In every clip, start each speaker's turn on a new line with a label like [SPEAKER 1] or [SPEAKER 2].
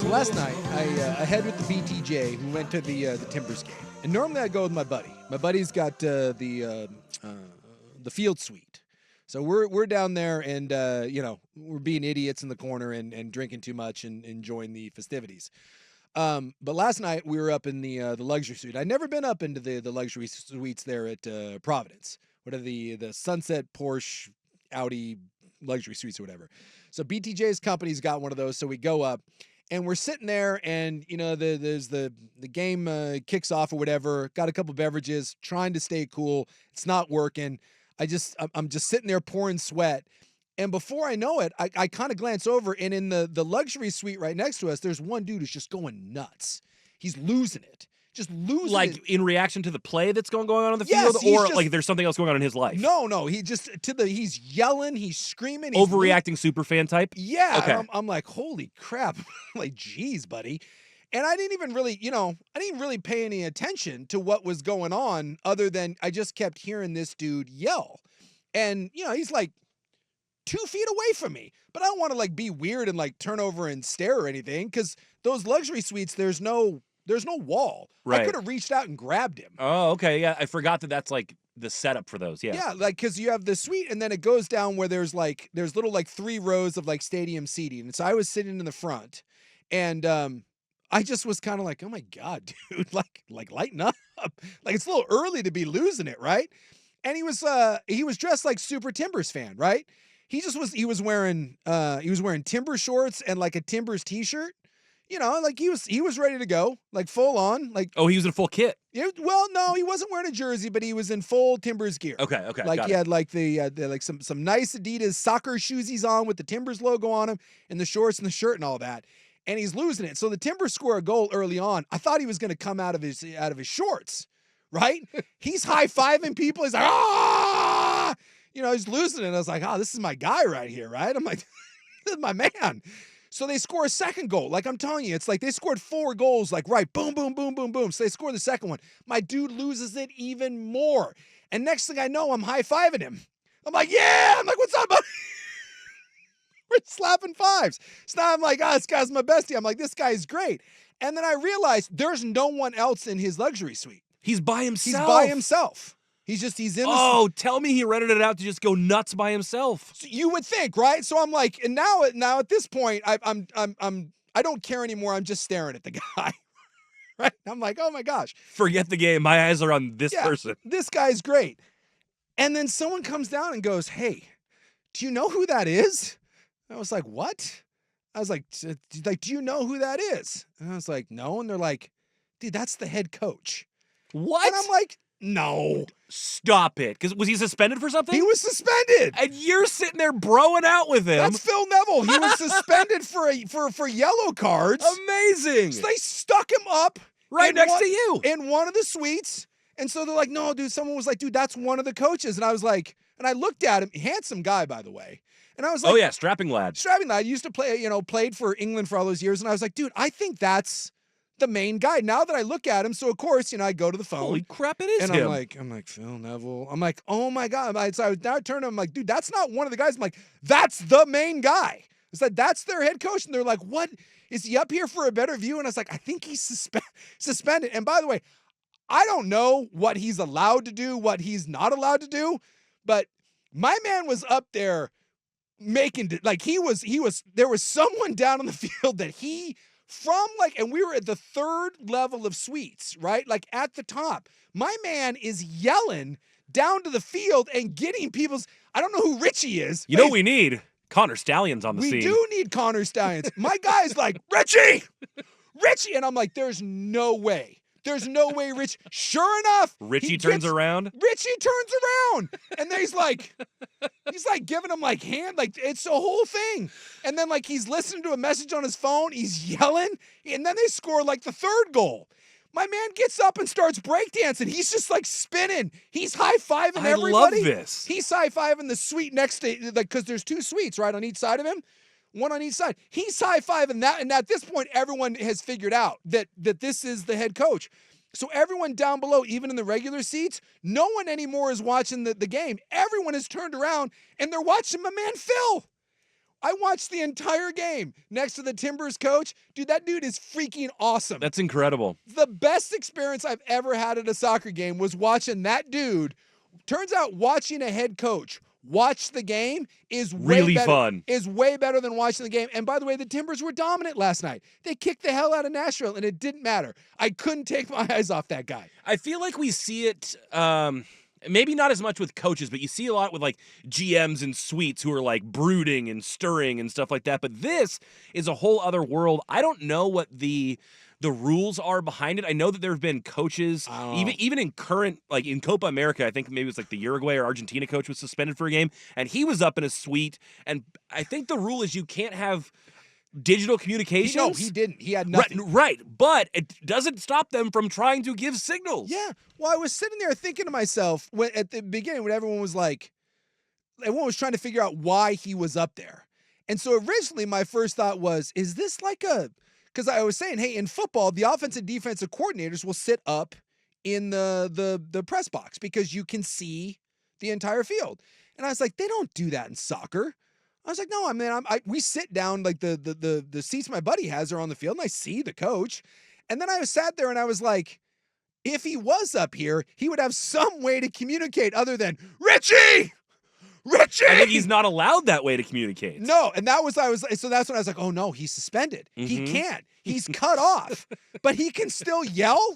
[SPEAKER 1] last night, I had with the BTJ who went to the Timbers game. And normally I go with my buddy. My buddy's got the field suite. So we're down there and, we're being idiots in the corner and drinking too much and enjoying the festivities. But last night we were up in the luxury suite. I'd never been up into the luxury suites there at Providence. What are the Sunset Porsche Audi luxury suites or whatever. So BTJ's company's got one of those. So we go up and we're sitting there and, there's the game kicks off or whatever. Got a couple beverages, trying to stay cool. It's not working. I'm just sitting there pouring sweat. And before I know it, I kind of glance over, and in the luxury suite right next to us, there's one dude who's just going nuts. He's losing it. Just losing it.
[SPEAKER 2] Like in reaction to the play that's going on the field? Or like there's something else going on in his life?
[SPEAKER 1] No. He's yelling, he's screaming. He's
[SPEAKER 2] overreacting superfan type?
[SPEAKER 1] Yeah.
[SPEAKER 2] Okay.
[SPEAKER 1] I'm like, holy crap. Like, geez, buddy. And I didn't even really, pay any attention to what was going on other than I just kept hearing this dude yell. And, he's like 2 feet away from me, but I don't want to like be weird and like turn over and stare or anything. Cause those luxury suites, there's no wall.
[SPEAKER 2] Right.
[SPEAKER 1] I could have reached out and grabbed him.
[SPEAKER 2] Oh, okay. Yeah. I forgot that's like the setup for those. Yeah.
[SPEAKER 1] Yeah. Like, cause you have the suite and then it goes down where there's little like 3 rows of like stadium seating. And so I was sitting in the front and, I just was kind of like, oh my God, dude, like lighten up. Like it's a little early to be losing it. Right. And he was dressed like super Timbers fan. Right. He was wearing Timber shorts and like a Timbers t-shirt, like he was ready to go, like full on, like.
[SPEAKER 2] Oh, he was in full kit.
[SPEAKER 1] Yeah, well, no, he wasn't wearing a jersey, but he was in full Timbers gear.
[SPEAKER 2] Okay.
[SPEAKER 1] Like he had like like some nice Adidas soccer shoesies on with the Timbers logo on them and the shorts and the shirt and all that. And he's losing it. So the Timbers score a goal early on. I thought he was going to come out of his shorts, right? He's high-fiving people. He's like, ah! He's losing it. I was like, oh, this is my guy right here, right? I'm like, this is my man. So they score a second goal. Like I'm telling you, it's like they scored 4 goals, like right, boom, boom, boom, boom, boom. So they score the second one. My dude loses it even more. And next thing I know, I'm high-fiving him. I'm like, yeah! I'm like, what's up, buddy? We're slapping fives. So now I'm like, this guy's my bestie. I'm like, this guy's great. And then I realized there's no one else in his luxury suite.
[SPEAKER 2] He's by himself.
[SPEAKER 1] He's by himself. He's in the...
[SPEAKER 2] Oh, tell me he rented it out to just go nuts by himself.
[SPEAKER 1] So you would think, right? So I'm like, and now at this point, I don't care anymore. I'm just staring at the guy. Right? I'm like, oh my gosh.
[SPEAKER 2] Forget the game. My eyes are on this person.
[SPEAKER 1] This guy's great. And then someone comes down and goes, hey, do you know who that is? I was like, what? I was like, do you know who that is? And I was like, no. And they're like, dude, that's the head coach.
[SPEAKER 2] What?
[SPEAKER 1] And I'm like, no.
[SPEAKER 2] Stop it. Because was he suspended for something?
[SPEAKER 1] He was suspended.
[SPEAKER 2] And you're sitting there broing out with him.
[SPEAKER 1] That's Phil Neville. He was suspended for yellow cards.
[SPEAKER 2] Amazing.
[SPEAKER 1] So they stuck him up
[SPEAKER 2] right next to you
[SPEAKER 1] in one of the suites. And so they're like, no, dude, someone was like, dude, that's one of the coaches. And I was like, and I looked at him, handsome guy, by the way. And I was like,
[SPEAKER 2] oh yeah, strapping lad.
[SPEAKER 1] Used to play, played for England for all those years. And I was like, dude, I think that's the main guy. Now that I look at him, so of course, I go to the phone.
[SPEAKER 2] Holy crap, it is
[SPEAKER 1] and
[SPEAKER 2] him.
[SPEAKER 1] I'm like, Phil Neville. I'm like, oh my God. So I now turn to him, I'm like, dude, that's not one of the guys. I'm like, that's the main guy. It's like, that's their head coach. And they're like, what? Is he up here for a better view? And I was like, I think he's suspended. And by the way, I don't know what he's allowed to do, what he's not allowed to do, but my man was up there there was someone down on the field that and we were at the 3rd level of suites, right? Like at the top. My man is yelling down to the field and getting I don't know who Richie is.
[SPEAKER 2] You know what we need? Connor Stallions on the scene.
[SPEAKER 1] We do need Connor Stallions. My guy's like, Richie! And I'm like, there's no way. There's no way, Rich. Sure enough,
[SPEAKER 2] Richie turns around.
[SPEAKER 1] And then he's like giving him like hand, like it's a whole thing. And then like he's listening to a message on his phone. He's yelling, and then they score like the 3rd goal. My man gets up and starts breakdancing. He's just like spinning. He's high-fiving everybody.
[SPEAKER 2] I love this.
[SPEAKER 1] He's high-fiving the suite next to, like, because there's 2 suites right on each side of him. One on each side. He's high-fiving that, and at this point, everyone has figured out that this is the head coach. So everyone down below, even in the regular seats, no one anymore is watching the game. Everyone has turned around, and they're watching my man Phil. I watched the entire game next to the Timbers coach. Dude, that dude is freaking awesome.
[SPEAKER 2] That's incredible.
[SPEAKER 1] The best experience I've ever had at a soccer game was watching that dude. Turns out watching a head coach watch the game is
[SPEAKER 2] really
[SPEAKER 1] better,
[SPEAKER 2] fun.
[SPEAKER 1] Is way better than watching the game. And by the way, the Timbers were dominant last night. They kicked the hell out of Nashville, and it didn't matter. I couldn't take my eyes off that guy.
[SPEAKER 2] I feel like we see it, maybe not as much with coaches, but you see a lot with like GMs and suites who are like brooding and stirring and stuff like that. But this is a whole other world. I don't know what the rules are behind it. I know that there have been coaches, even in current, like in Copa America, I think maybe it was like the Uruguay or Argentina coach was suspended for a game, and he was up in a suite. And I think the rule is you can't have digital communications.
[SPEAKER 1] No, he didn't. He had nothing.
[SPEAKER 2] Right. But it doesn't stop them from trying to give signals.
[SPEAKER 1] Yeah. Well, I was sitting there thinking to myself at the beginning when everyone was trying to figure out why he was up there. And so originally my first thought was, is this like because I was saying, hey, in football, the offensive and defensive coordinators will sit up in the press box because you can see the entire field. And I was like, they don't do that in soccer. I was like, no, I mean, we sit down, like the seats my buddy has are on the field, and I see the coach. And then I sat there and I was like, if he was up here, he would have some way to communicate other than, Richie!
[SPEAKER 2] I think he's not allowed that way to communicate.
[SPEAKER 1] No, and so that's when I was like, oh no, he's suspended. Mm-hmm. He can't. He's cut off. But he can still yell?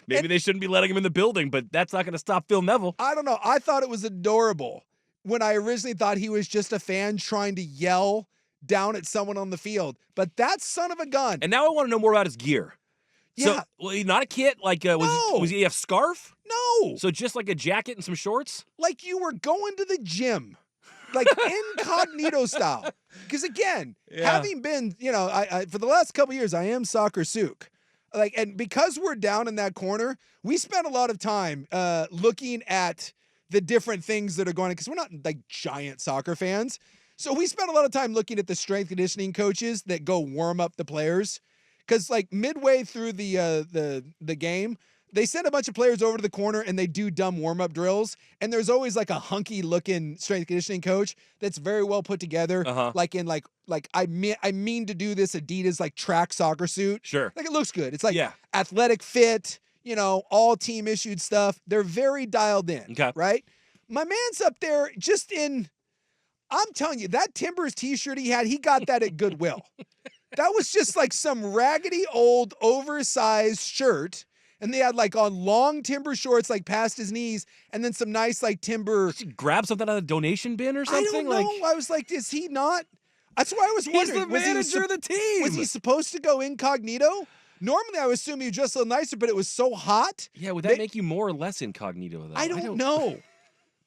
[SPEAKER 2] Maybe they shouldn't be letting him in the building, but that's not going to stop Phil Neville.
[SPEAKER 1] I don't know. I thought it was adorable when I originally thought he was just a fan trying to yell down at someone on the field. But that son of a gun.
[SPEAKER 2] And now I want to know more about his gear.
[SPEAKER 1] Yeah.
[SPEAKER 2] So, well, he's not a kit? Like, was he a scarf?
[SPEAKER 1] No.
[SPEAKER 2] So just like a jacket and some shorts?
[SPEAKER 1] Like you were going to the gym. Like incognito style. Because again, having been, I for the last couple of years, I am soccer Suke. Like, and because we're down in that corner, we spent a lot of time looking at the different things that are going on, because we're not like giant soccer fans. So we spent a lot of time looking at the strength conditioning coaches that go warm up the players. Because like midway through the game, they send a bunch of players over to the corner and they do dumb warm-up drills. And there's always like a hunky-looking strength conditioning coach that's very well put together.
[SPEAKER 2] Uh-huh.
[SPEAKER 1] Like in like I mean to do this Adidas like track soccer suit.
[SPEAKER 2] Sure.
[SPEAKER 1] Like it looks good. It's like athletic fit, all team issued stuff. They're very dialed in.
[SPEAKER 2] Okay.
[SPEAKER 1] Right? My man's up there just in, I'm telling you, that Timbers t-shirt he had, he got that at Goodwill. That was just like some raggedy old oversized shirt. And they had like on long Timber shorts, like past his knees, and then some nice like Timber.
[SPEAKER 2] Did he grab something out of the donation bin or something?
[SPEAKER 1] I don't know. I was like, is he not? That's why I was wondering.
[SPEAKER 2] He's the manager of the team.
[SPEAKER 1] Was he supposed to go incognito? Normally, I would assume he'd dress a little nicer, but it was so hot.
[SPEAKER 2] Yeah, would that make you more or less incognito, though?
[SPEAKER 1] I don't know.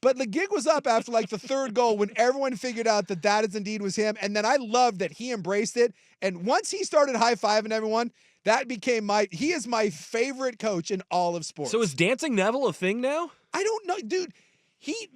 [SPEAKER 1] But the gig was up after like the third goal when everyone figured out that is indeed was him. And then I loved that he embraced it. And once he started high-fiving everyone, that became he is my favorite coach in all of sports.
[SPEAKER 2] So is Dancing Neville a thing now?
[SPEAKER 1] I don't know, dude.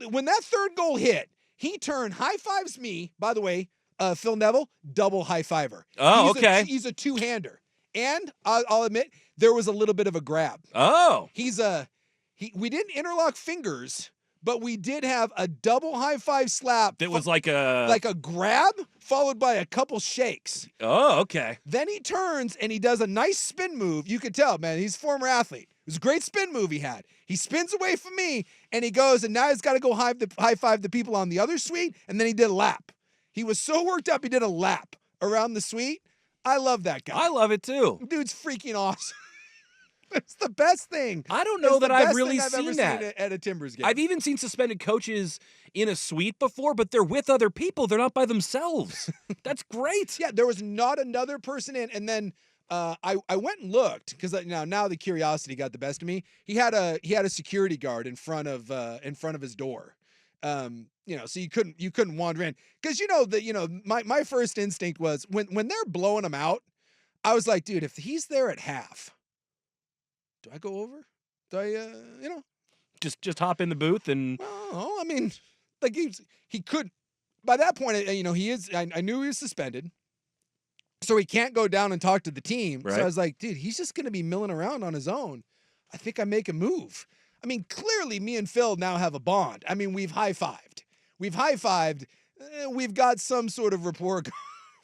[SPEAKER 1] When that third goal hit, he turned, high-fives me, by the way, Phil Neville, double high-fiver.
[SPEAKER 2] Oh, okay.
[SPEAKER 1] He's a two-hander. And I'll admit, there was a little bit of a grab.
[SPEAKER 2] Oh.
[SPEAKER 1] We didn't interlock fingers, but we did have a double high-five slap.
[SPEAKER 2] That was like a
[SPEAKER 1] grab followed by a couple shakes.
[SPEAKER 2] Oh, okay.
[SPEAKER 1] Then he turns and he does a nice spin move. You could tell, man, he's a former athlete. It was a great spin move he had. He spins away from me and he goes, and now he's got to go high-five the people on the other suite, and then he did a lap. He was so worked up, he did a lap around the suite. I love that guy.
[SPEAKER 2] I love it too.
[SPEAKER 1] Dude's freaking awesome. It's the best thing.
[SPEAKER 2] I don't know that I've really seen that
[SPEAKER 1] at a Timbers game.
[SPEAKER 2] I've even seen suspended coaches in a suite before, but they're with other people. They're not by themselves. That's great.
[SPEAKER 1] Yeah, there was not another person in. And then I went and looked because now the curiosity got the best of me. He had a security guard in front of his door. So you couldn't wander in because my first instinct was when they're blowing him out, I was like, dude, if he's there at half. Do I go over? Do I,
[SPEAKER 2] just hop in the booth and?
[SPEAKER 1] Well, I mean, like he could. By that point, he is. I knew he was suspended, so he can't go down and talk to the team.
[SPEAKER 2] Right.
[SPEAKER 1] So I was like, dude, he's just going to be milling around on his own. I think I make a move. I mean, clearly, me and Phil now have a bond. I mean, we've high-fived. we've got some sort of rapport,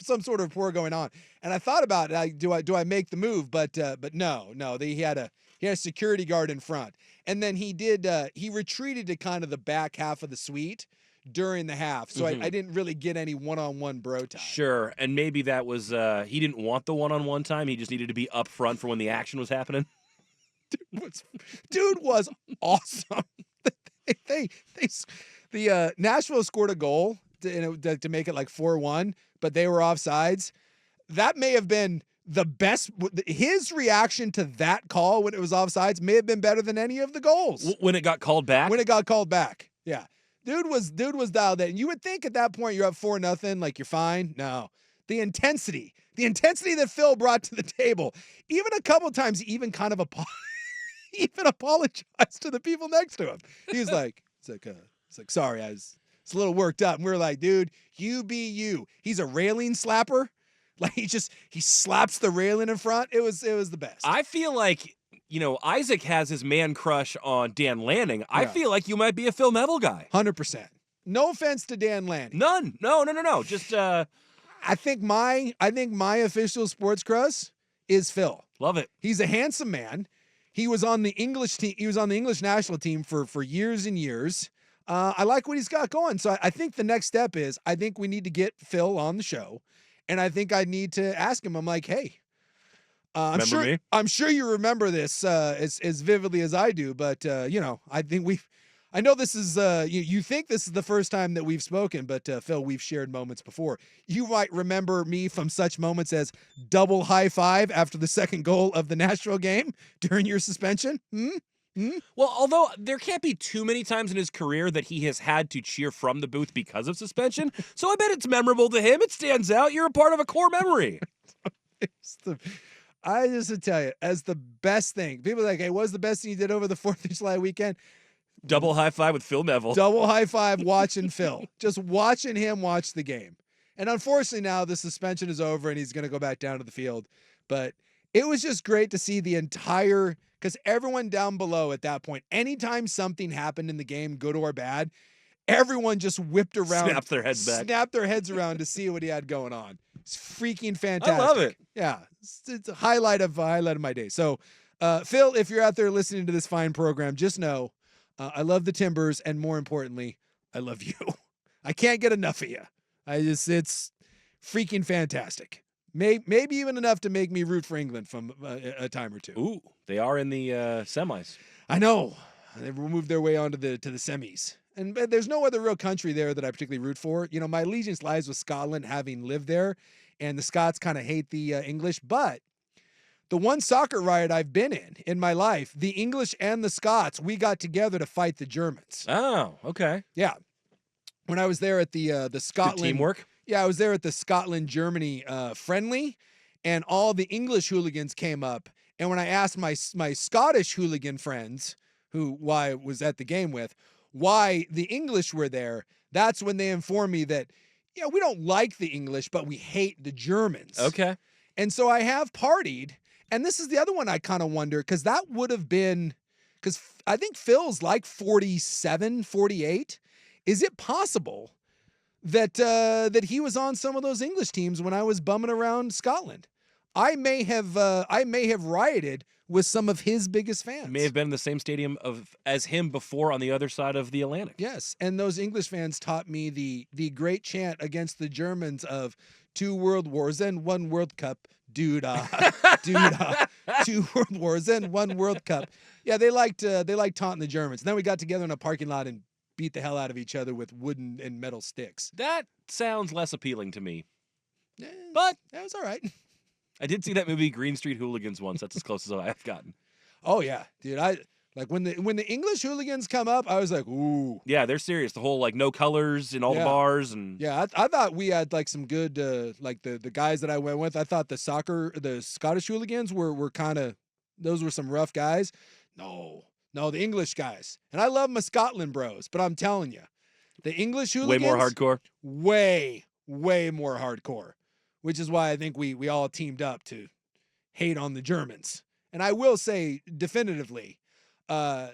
[SPEAKER 1] some sort of rapport going on. And I thought about it. Do I make the move? But no. He had a security guard in front, and then he retreated to kind of the back half of the suite during the half, so I didn't really get any one-on-one bro time.
[SPEAKER 2] Sure, and maybe that was he didn't want the one-on-one time. He just needed to be up front for when the action was happening.
[SPEAKER 1] Dude was awesome. Nashville scored a goal to make it like 4-1, but they were offsides. That may have been the best. His reaction to that call when it was offsides may have been better than any of the goals.
[SPEAKER 2] When it got called back?
[SPEAKER 1] When it got called back, yeah. Dude was dialed in. You would think at that point you're up 4-0, like you're fine. No. The intensity that Phil brought to the table, even a couple times, even kind of apologized to the people next to him. He's like, sorry, it's a little worked up. And we were like, dude, you be you. He's a railing slapper. Like he slaps the railing in front. It was the best.
[SPEAKER 2] I feel like, Isaac has his man crush on Dan Lanning. Yeah. I feel like you might be a Phil Neville guy.
[SPEAKER 1] 100%. No offense to Dan Lanning.
[SPEAKER 2] None. No. Just
[SPEAKER 1] I think my official sports crush is Phil.
[SPEAKER 2] Love it.
[SPEAKER 1] He's a handsome man. He was on the English team. He was on the English national team for years and years. I like what he's got going. So I think the next step is I think we need to get Phil on the show, and I think I need to ask him. I'm like, hey, I'm sure you remember this as vividly as I do, but I know this is you think this is the first time that we've spoken, but Phil, we've shared moments before. You might remember me from such moments as double high five after the second goal of the Nashville game during your suspension.
[SPEAKER 2] Well, although there can't be too many times in his career that he has had to cheer from the booth because of suspension, so I bet it's memorable to him. It stands out. You're a part of a core memory.
[SPEAKER 1] I just to tell you, as the best thing, people are like, hey, what's the best thing you did over the 4th of July weekend?
[SPEAKER 2] Double high five with Phil Neville.
[SPEAKER 1] Double high five watching Phil. Just watching him watch the game. And unfortunately now the suspension is over and he's going to go back down to the field. But it was just great to see the entire, because everyone down below at that point, anytime something happened in the game, good or bad, everyone just whipped around.
[SPEAKER 2] Snapped their heads back.
[SPEAKER 1] Snapped their heads around to see what he had going on. It's freaking fantastic.
[SPEAKER 2] I love it.
[SPEAKER 1] Yeah. It's a highlight of my day. So, Phil, if you're out there listening to this fine program, just know I love the Timbers, and more importantly, I love you. I can't get enough of you. It's freaking fantastic. Maybe even enough to make me root for England from a time or two.
[SPEAKER 2] Ooh, they are in the semis.
[SPEAKER 1] I know. They've moved their way on to the semis. And there's no other real country there that I particularly root for. My allegiance lies with Scotland, having lived there, and the Scots kind of hate the English. But the one soccer riot I've been in my life, the English and the Scots, we got together to fight the Germans.
[SPEAKER 2] Oh, okay.
[SPEAKER 1] Yeah. When I was there at the Scotland
[SPEAKER 2] good teamwork.
[SPEAKER 1] Yeah, I was there at the Scotland-Germany friendly, and all the English hooligans came up. And when I asked my Scottish hooligan friends, who I was at the game with, why the English were there, that's when they informed me that, we don't like the English, but we hate the Germans.
[SPEAKER 2] Okay.
[SPEAKER 1] And so I have partied, and this is the other one I kind of wonder, because that would have been, because I think Phil's like 47, 48. Is it possible that he was on some of those English teams when I was bumming around Scotland? I may have rioted with some of his biggest fans.
[SPEAKER 2] May have been in the same stadium as him before on the other side of the Atlantic.
[SPEAKER 1] Yes, and those English fans taught me the great chant against the Germans of 2 world wars and 1 World Cup. Doodah, doodah, 2 world wars and 1 World Cup. Yeah, they liked taunting the Germans. And then we got together in a parking lot and beat the hell out of each other with wooden and metal sticks.
[SPEAKER 2] That sounds less appealing to me.
[SPEAKER 1] But that was all right.
[SPEAKER 2] I did see that movie Green Street Hooligans once. That's as close as I've gotten.
[SPEAKER 1] Oh yeah, dude. I like when the English hooligans come up, I was like, ooh.
[SPEAKER 2] Yeah, they're serious. The whole no colors in all the bars and
[SPEAKER 1] yeah. I thought we had some good the guys that I went with. I thought the Scottish hooligans were kind of, those were some rough guys. No, the English guys. And I love my Scotland bros, but I'm telling you, the English hooligans
[SPEAKER 2] way more hardcore.
[SPEAKER 1] Way more hardcore. Which is why I think we all teamed up to hate on the Germans. And I will say definitively, the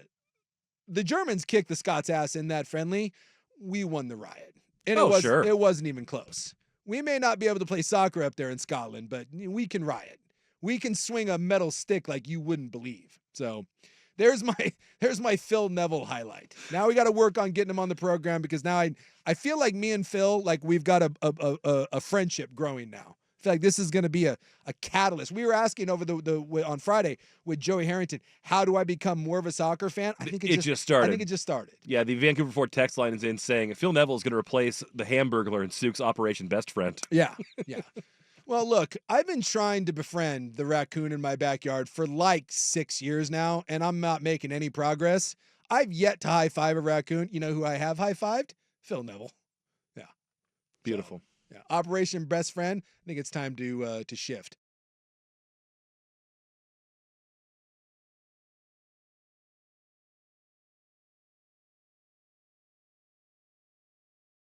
[SPEAKER 1] Germans kicked the Scots' ass in that friendly. We won the riot. And
[SPEAKER 2] Oh, sure.
[SPEAKER 1] it wasn't even close. We may not be able to play soccer up there in Scotland, but we can riot. We can swing a metal stick like you wouldn't believe. So there's my Phil Neville highlight. Now we got to work on getting him on the program because now I feel like me and Phil, like we've got a friendship growing now. I feel like this is going to be a catalyst. We were asking over on Friday with Joey Harrington, how do I become more of a soccer fan? I think it just started. I think it just started.
[SPEAKER 2] Yeah, the Vancouver Ford text line is in saying Phil Neville is going to replace the Hamburglar in Suke's Operation Best Friend.
[SPEAKER 1] Yeah, yeah. Well, look, I've been trying to befriend the raccoon in my backyard for like 6 years now, and I'm not making any progress. I've yet to high-five a raccoon. You know who I have high-fived? Phil Neville. Yeah.
[SPEAKER 2] Beautiful.
[SPEAKER 1] So, yeah. Operation Best Friend. I think it's time to shift.